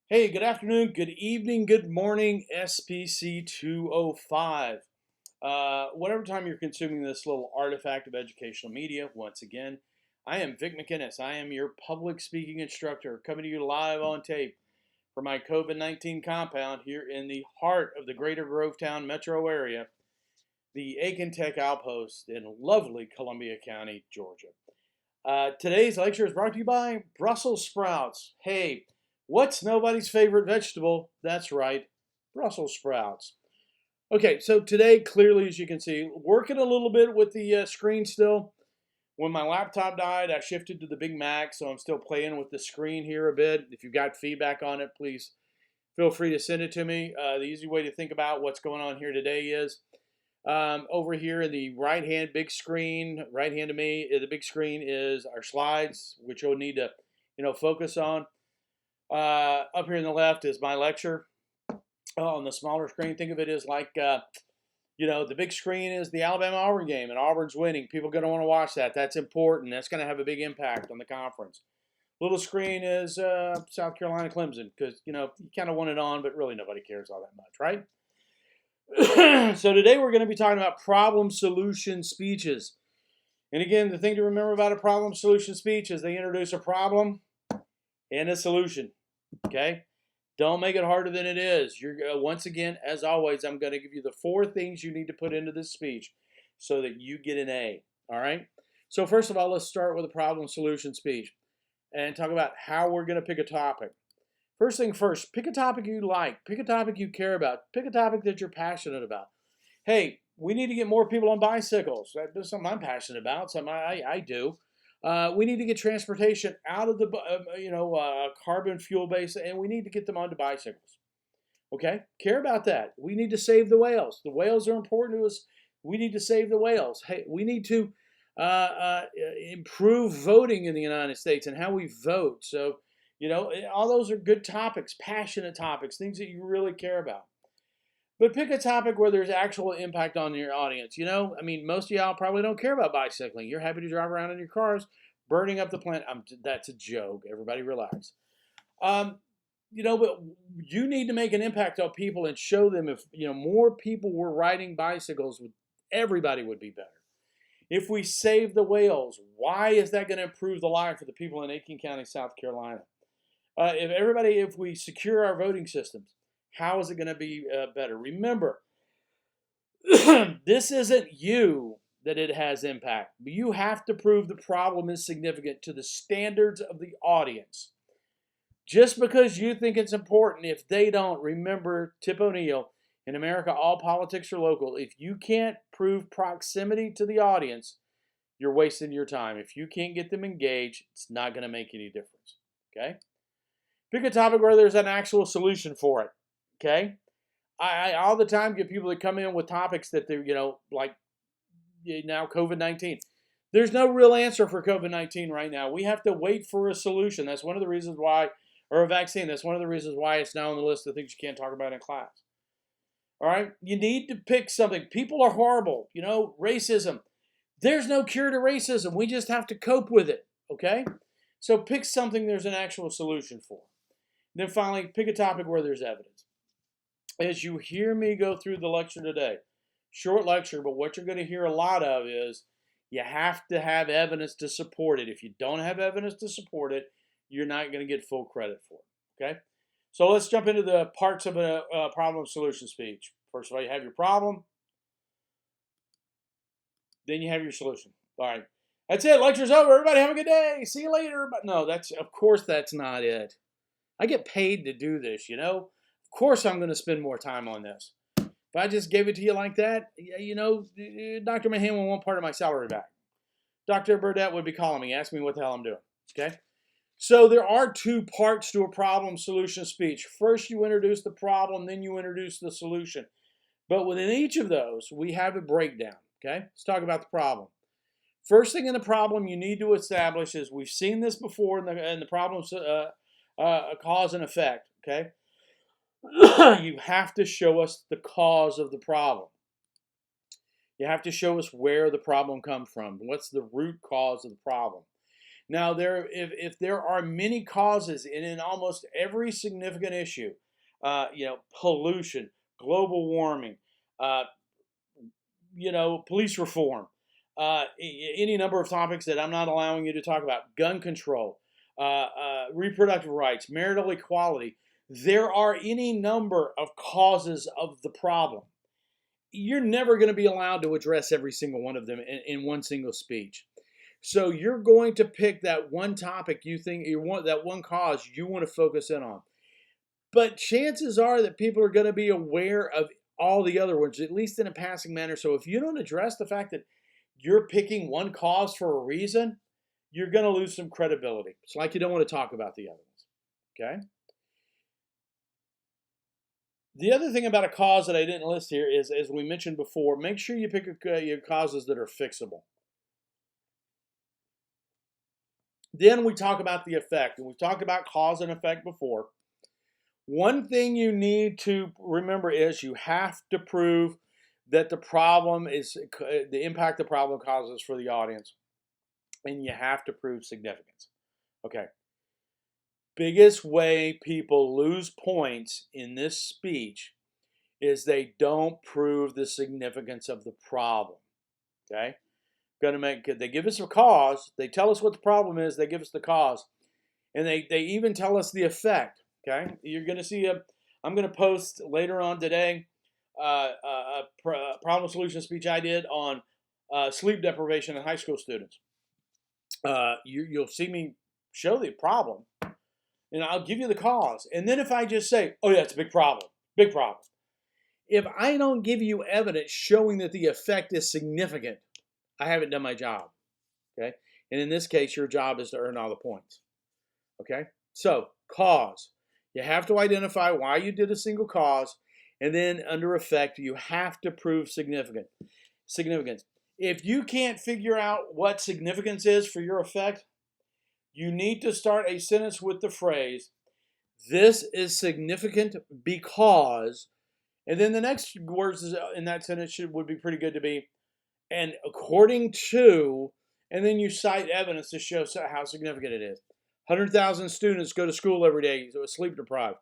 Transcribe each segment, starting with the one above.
Hey, good afternoon, good evening, good morning, SPC 205. Whatever time you're consuming this little artifact of educational media, once again, I am Vic McInnes. I am your public speaking instructor coming to you live on tape from my COVID 19 compound here in the heart of the greater Grovetown metro area, the Aiken Tech Outpost in lovely Columbia County, Georgia. Today's lecture is brought to you by Brussels sprouts. Hey, what's nobody's favorite vegetable? That's right, Brussels sprouts. Okay, so today, clearly, as you can see, working a little bit with the screen still. When my laptop died, I shifted to the Big Mac, so I'm still playing with the screen here a bit. If you've got feedback on it, please feel free to send it to me. The easy way to think about what's going on here today is over here in the right hand big screen, right hand of me, the big screen is our slides, which you'll need to, focus on. Up here in the left is my lecture. On the smaller screen, think of it as like, the big screen is the Alabama-Auburn game, and Auburn's winning. People are going to want to watch that. That's important. That's going to have a big impact on the conference. Little screen is South Carolina Clemson because, you kind of want it on, but really nobody cares all that much, right? So today we're going to be talking about problem solution speeches. And again, the thing to remember about a problem solution speech is they introduce a problem and a solution. Okay? Don't make it harder than it is. You're once again, as always, I'm going to give you the 4 things you need to put into this speech so that you get an A. All right? So first of all, let's start with a problem solution speech and talk about how we're going to pick a topic. First thing first, pick a topic you like. Pick a topic you care about. Pick a topic that you're passionate about. Hey, we need to get more people on bicycles. That's something I'm passionate about, something I do. We need to get transportation out of the carbon fuel base, and we need to get them onto bicycles. Okay, care about that. We need to save the whales. The whales are important to us. We need to save the whales. Hey, we need to uh, uh, improve voting in the United States and how we vote. So, all those are good topics, passionate topics, things that you really care about. But pick a topic where there's actual impact on your audience. Most of y'all probably don't care about bicycling. You're happy to drive around in your cars, burning up the planet. That's a joke. Everybody relax. Um, but you need to make an impact on people and show them if, more people were riding bicycles, everybody would be better. If we save the whales, why is that going to improve the life of the people in Aiken County, South Carolina? If we secure our voting systems, how is it going to be better? Remember, this isn't you that it has impact. You have to prove the problem is significant to the standards of the audience. Just because you think it's important, if they don't, remember Tip O'Neill, in America, all politics are local. If you can't prove proximity to the audience, you're wasting your time. If you can't get them engaged, it's not going to make any difference. Okay? Pick a topic where there's an actual solution for it. Okay? I all the time get people that come in with topics that they're, like now COVID-19. There's no real answer for COVID-19 right now. We have to wait for a solution. That's one of the reasons why, or a vaccine. That's one of the reasons why it's now on the list of things you can't talk about in class. All right? You need to pick something. People are horrible. Racism. There's no cure to racism. We just have to cope with it. Okay? So pick something there's an actual solution for. Then finally, pick a topic where there's evidence. As you hear me go through the lecture today, short lecture, but what you're going to hear a lot of is you have to have evidence to support it. If you don't have evidence to support it, you're not going to get full credit for it. Okay? So let's jump into the parts of a problem solution speech. First of all, you have your problem, then you have your solution. All right. That's it. Lecture's over. Everybody have a good day. See you later. But no, of course that's not it. I get paid to do this, Of course I'm going to spend more time on this. If I just gave it to you like that, Dr. Mahan will want part of my salary back. Dr. Burdett would be calling me, asking me what the hell I'm doing. Okay? So there are 2 parts to a problem solution speech. First, you introduce the problem, then you introduce the solution. But within each of those, we have a breakdown. Okay? Let's talk about the problem. First thing in the problem you need to establish is we've seen this before in the problems cause and effect. Okay? You have to show us the cause of the problem. You have to show us where the problem comes from. What's the root cause of the problem? Now, if there are many causes, and in almost every significant issue, pollution, global warming, uh, police reform, any number of topics that I'm not allowing you to talk about, gun control, reproductive rights, marital equality. There are any number of causes of the problem. You're never going to be allowed to address every single one of them in one single speech. So you're going to pick that one topic you think you want, that one cause you want to focus in on. But chances are that people are going to be aware of all the other ones, at least in a passing manner. So if you don't address the fact that you're picking one cause for a reason, you're going to lose some credibility. It's like you don't want to talk about the other ones. Okay? The other thing about a cause that I didn't list here is, as we mentioned before, make sure you pick your causes that are fixable. Then we talk about the effect, and we've talked about cause and effect before. One thing you need to remember is you have to prove that the problem is the impact the problem causes for the audience, and you have to prove significance. Okay. Biggest way people lose points in this speech is they don't prove the significance of the problem. Okay. They give us a cause, they tell us what the problem is, they give us the cause, and they even tell us the effect. Okay, you're going to see I'm going to post later on today a problem solution speech I did on sleep deprivation in high school students. You'll see me show the problem, and I'll give you the cause. And then if I just say, oh yeah, it's a big problem, if I don't give you evidence showing that the effect is significant, I haven't done my job. Okay, and in this case, your job is to earn all the points. Okay, so cause. You have to identify why you did a single cause, and then under effect, you have to prove significance. If you can't figure out what significance is for your effect, you need to start a sentence with the phrase, this is significant because, and then the next words in that sentence would be pretty good to be, and according to, and then you cite evidence to show how significant it is. 100,000 students go to school every day, so sleep deprived.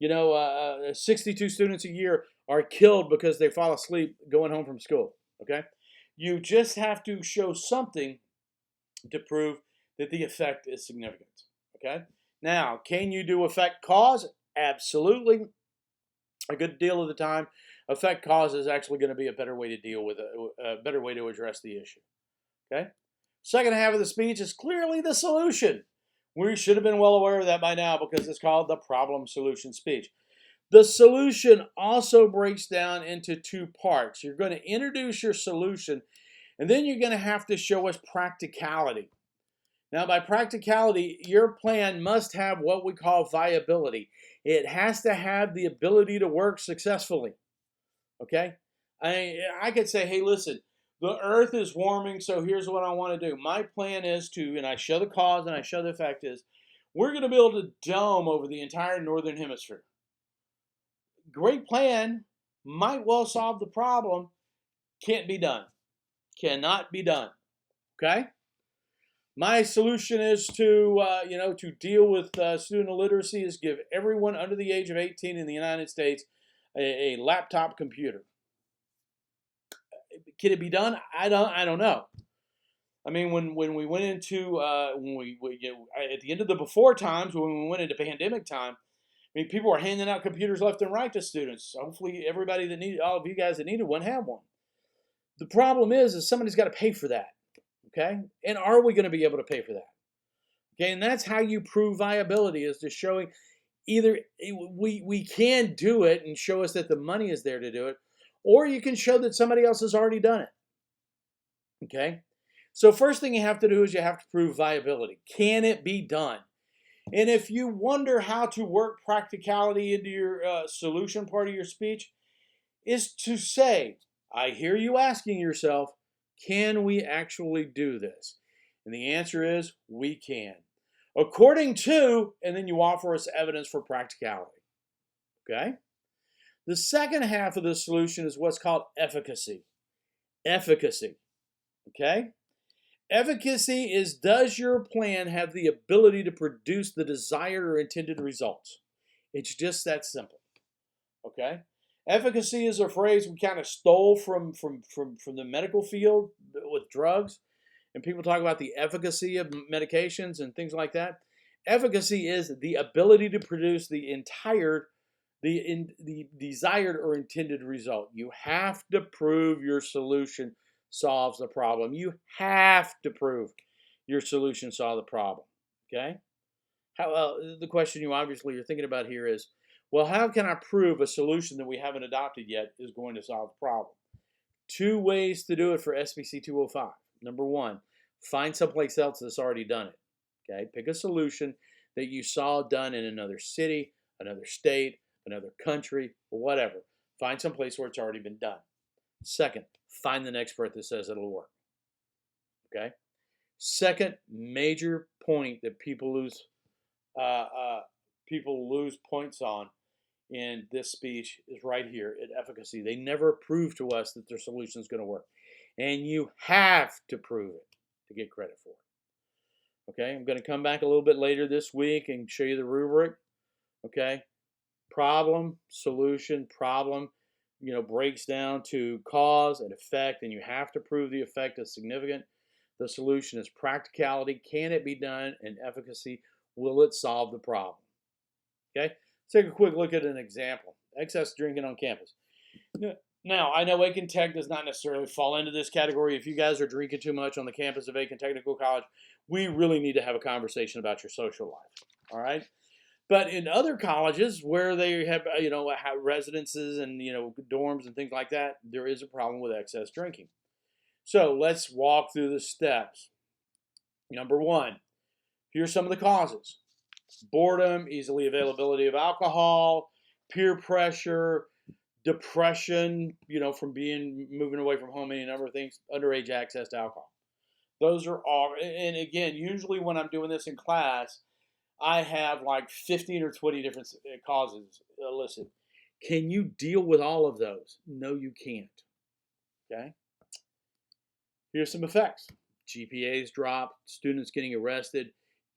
62 students a year are killed because they fall asleep going home from school. Okay? You just have to show something to prove that the effect is significant. Okay? Now, can you do effect cause? Absolutely. A good deal of the time, effect cause is actually going to be a better way to deal with a better way to address the issue. Okay? Second half of the speech is clearly the solution. We should have been well aware of that by now because it's called the problem solution speech. The solution also breaks down into two parts. You're going to introduce your solution, and then you're going to have to show us practicality. Now, by practicality, your plan must have what we call viability. It has to have the ability to work successfully. Okay? I could say, hey, listen, the earth is warming, so here's what I want to do. My plan is to, and I show the cause and I show the effect is, we're going to build a dome over the entire northern hemisphere. Great plan, might well solve the problem, can't be done. Cannot be done. Okay? My solution is to deal with student illiteracy is give everyone under the age of 18 in the United States a laptop computer. Can it be done? I don't know. I mean, when we went into at the end of the before times, when we went into pandemic time, I mean, people were handing out computers left and right to students. Hopefully, everybody that needed, all of you guys that needed one, have one. The problem is somebody's got to pay for that. Okay, and are we going to be able to pay for that? Okay, and that's how you prove viability, is to showing either we can do it and show us that the money is there to do it, or you can show that somebody else has already done it. Okay, so first thing you have to do is you have to prove viability. Can it be done? And if you wonder how to work practicality into your solution part of your speech, is to say, I hear you asking yourself, can we actually do this? And the answer is, we can. According to, and then you offer us evidence for practicality. Okay? The second half of the solution is what's called efficacy. Efficacy. Okay? Efficacy is, does your plan have the ability to produce the desired or intended results? It's just that simple. Okay? Efficacy is a phrase we kind of stole from the medical field with drugs. And people talk about the efficacy of medications and things like that. Efficacy is the ability to produce the desired or intended result. You have to prove your solution solves the problem. You have to prove your solution solves the problem. Okay? The question you obviously are thinking about here is, well, how can I prove a solution that we haven't adopted yet is going to solve the problem? Two ways to do it for SBC 205. Number one, find someplace else that's already done it. Okay, pick a solution that you saw done in another city, another state, another country, whatever. Find someplace where it's already been done. Second, find an expert that says it'll work. Okay. Second major point that people lose points on in this speech is right here at efficacy. They never prove to us that their solution is going to work. And you have to prove it to get credit for it. Okay, I'm going to come back a little bit later this week and show you the rubric. Okay, problem, solution, problem, breaks down to cause and effect, and you have to prove the effect is significant. The solution is practicality. Can it be done? And efficacy. Will it solve the problem? Okay, let's take a quick look at an example. Excess drinking on campus. Now, I know Aiken Tech does not necessarily fall into this category. If you guys are drinking too much on the campus of Aiken Technical College, we really need to have a conversation about your social life. All right? But in other colleges where they have, residences and, dorms and things like that, there is a problem with excess drinking. So let's walk through the steps. Number one, here's some of the causes. Boredom, easily availability of alcohol, peer pressure, depression, from moving away from home, any number of things, underage access to alcohol. Those are all, and again, usually when I'm doing this in class, I have like 15 or 20 different causes listed. Can you deal with all of those? No, you can't. Okay? Here's some effects. GPAs drop, students getting arrested,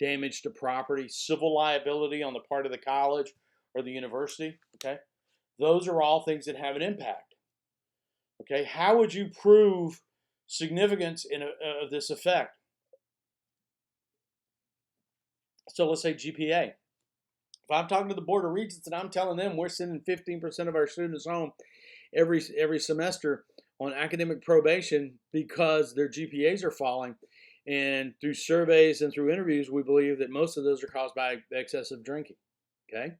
damage to property, civil liability on the part of the college or the university. Okay? Those are all things that have an impact. Okay? How would you prove significance of this effect? So let's say GPA. If I'm talking to the Board of Regents and I'm telling them we're sending 15% of our students home every semester on academic probation because their GPAs are falling, and through surveys and through interviews, we believe that most of those are caused by excessive drinking. Okay?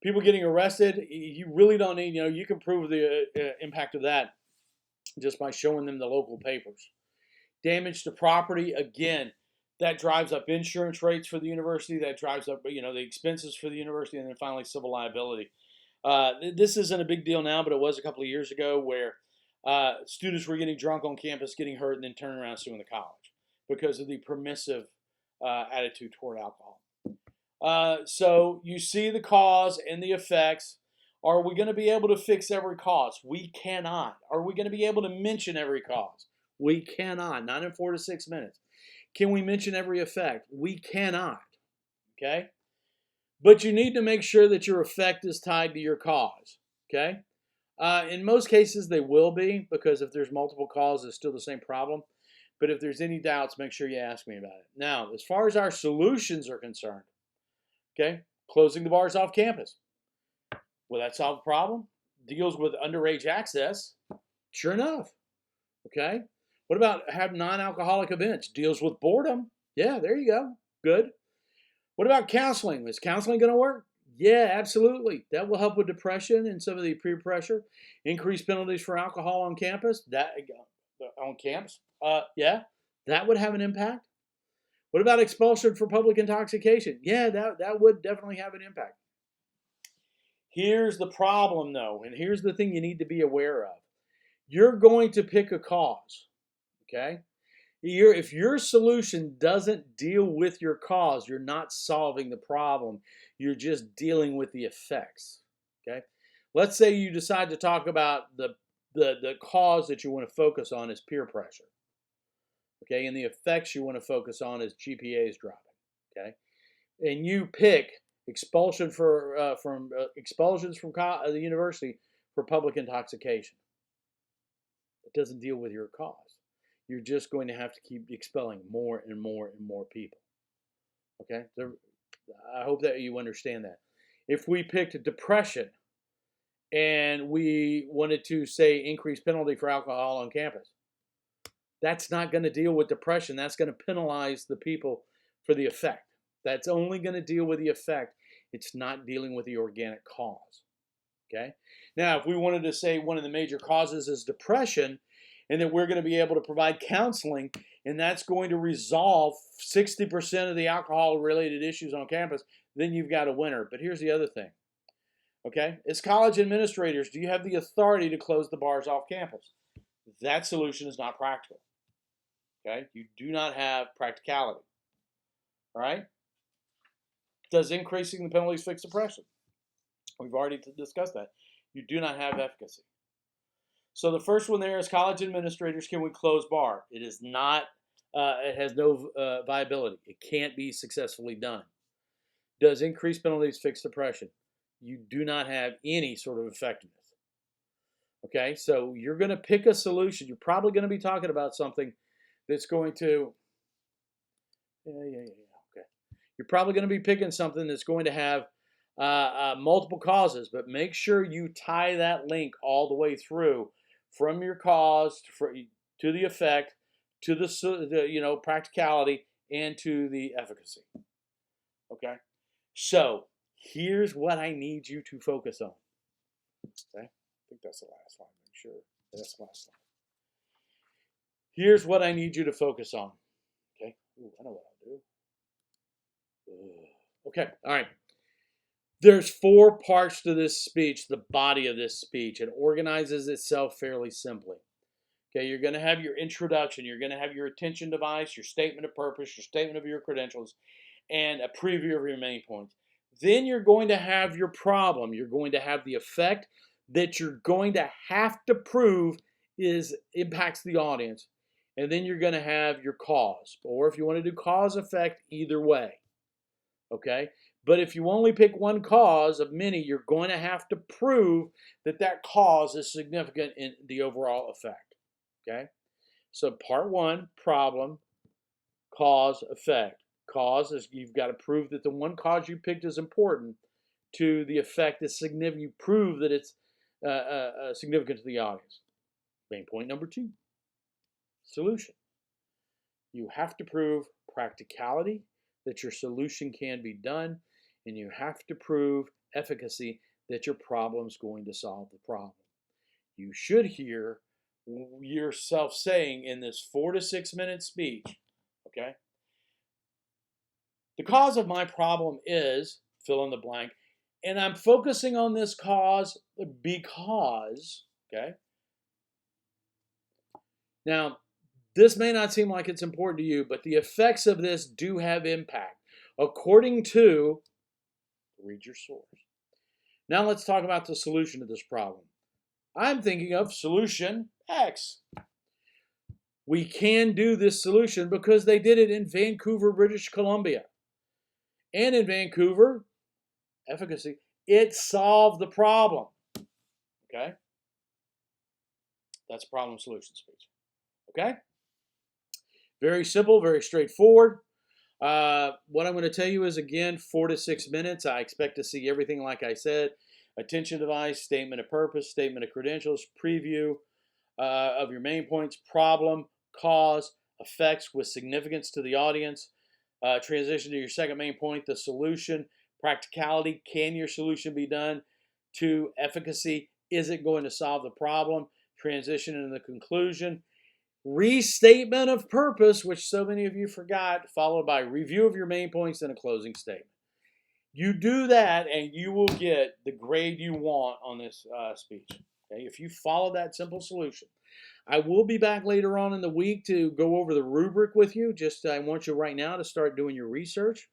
People getting arrested, you really don't need, you can prove the impact of that just by showing them the local papers. Damage to property, again, that drives up insurance rates for the university. That drives up, the expenses for the university. And then finally, civil liability. This isn't a big deal now, but it was a couple of years ago where students were getting drunk on campus, getting hurt, and then turning around suing the college because of the permissive attitude toward alcohol. So you see the cause and the effects. Are we going to be able to fix every cause? We cannot. Are we going to be able to mention every cause? We cannot. Not in 4 to 6 minutes. Can we mention every effect? We cannot. Okay? But you need to make sure that your effect is tied to your cause. Okay? In most cases, they will be, because if there's multiple causes, it's still the same problem. But if there's any doubts, make sure you ask me about it. Now, as far as our solutions are concerned, okay, closing the bars off campus. Will that solve the problem? Deals with underage access. Sure enough. Okay? What about have non-alcoholic events? Deals with boredom. Yeah, there you go. Good. What about counseling? Is counseling going to work? Yeah, absolutely. That will help with depression and some of the peer pressure. Increased penalties for alcohol on campus. Yeah, that would have an impact. What about expulsion for public intoxication? Yeah, that would definitely have an impact. Here's the problem, though, and here's the thing you need to be aware of. You're going to pick a cause. Okay? If your solution doesn't deal with your cause, you're not solving the problem. You're just dealing with the effects. Okay? Let's say you decide to talk about the cause that you want to focus on is peer pressure. Okay, and the effects you want to focus on is GPAs dropping. Okay, and you pick expulsions from the university for public intoxication. It doesn't deal with your cause. You're just going to have to keep expelling more and more and more people. Okay, so I hope that you understand that. If we picked depression and we wanted to say increase penalty for alcohol on campus, that's not going to deal with depression. That's going to penalize the people for the effect. That's only going to deal with the effect. It's not dealing with the organic cause. Okay. Now, if we wanted to say one of the major causes is depression, and that we're going to be able to provide counseling, and that's going to resolve 60% of the alcohol-related issues on campus, then you've got a winner. But here's the other thing. Okay, as college administrators, do you have the authority to close the bars off campus? That solution is not practical. Okay, you do not have practicality. All right. Does increasing the penalties fix depression? We've already discussed that. You do not have efficacy. So the first one there is college administrators, can we close bar? It is not, it has no viability. It can't be successfully done. Does increased penalties fix depression? You do not have any sort of effectiveness. Okay, so you're going to pick a solution. You're probably going to be talking about something that's going to, okay. You're probably going to be picking something that's going to have multiple causes, but make sure you tie that link all the way through from your cause to the effect, to the practicality, and to the efficacy. Okay, so here's what I need you to focus on. Okay, I think that's the last line. Make sure that's the last line. Here's what I need you to focus on. Okay, ooh, I know what I'll do. Okay, all right. There's 4 parts to this speech, the body of this speech. It organizes itself fairly simply. Okay, you're going to have your introduction, you're going to have your attention device, your statement of purpose, your statement of your credentials, and a preview of your main points. Then you're going to have your problem. You're going to have the effect that you're going to have to prove impacts the audience. And then you're going to have your cause. Or if you want to do cause effect, either way. Okay? But if you only pick one cause of many, you're going to have to prove that that cause is significant in the overall effect. Okay? So part 1, problem, cause, effect. Cause is you've got to prove that the one cause you picked is important to the effect is significant. You prove that it's significant to the audience. Main point number 2, solution. You have to prove practicality, that your solution can be done, and you have to prove efficacy, that your problem is going to solve the problem. You should hear yourself saying in this 4 to 6 minute speech, okay, the cause of my problem is, fill in the blank, and I'm focusing on this cause because, okay, now this may not seem like it's important to you, but the effects of this do have impact. According to, read your source. Now let's talk about the solution to this problem. I'm thinking of solution X. We can do this solution because they did it in Vancouver, British Columbia. And in Vancouver, efficacy, it solved the problem. Okay? That's problem solution speech. Okay? Very simple, very straightforward. What I'm going to tell you is, again, 4 to 6 minutes. I expect to see everything like I said. Attention device, statement of purpose, statement of credentials, preview of your main points, problem, cause, effects with significance to the audience, transition to your second main point, the solution, practicality, can your solution be done, to efficacy, is it going to solve the problem, transition into the conclusion, restatement of purpose, which so many of you forgot, followed by review of your main points and a closing statement. You do that and you will get the grade you want on this speech. Okay? If you follow that simple solution. I will be back later on in the week to go over the rubric with you. Just I want you right now to start doing your research.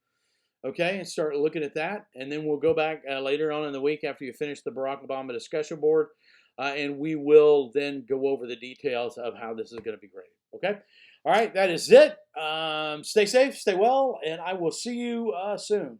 Okay, and start looking at that. And then we'll go back later on in the week after you finish the Barack Obama discussion board. And we will then go over the details of how this is going to be graded. Okay? All right, that is it. Stay safe, stay well, and I will see you soon.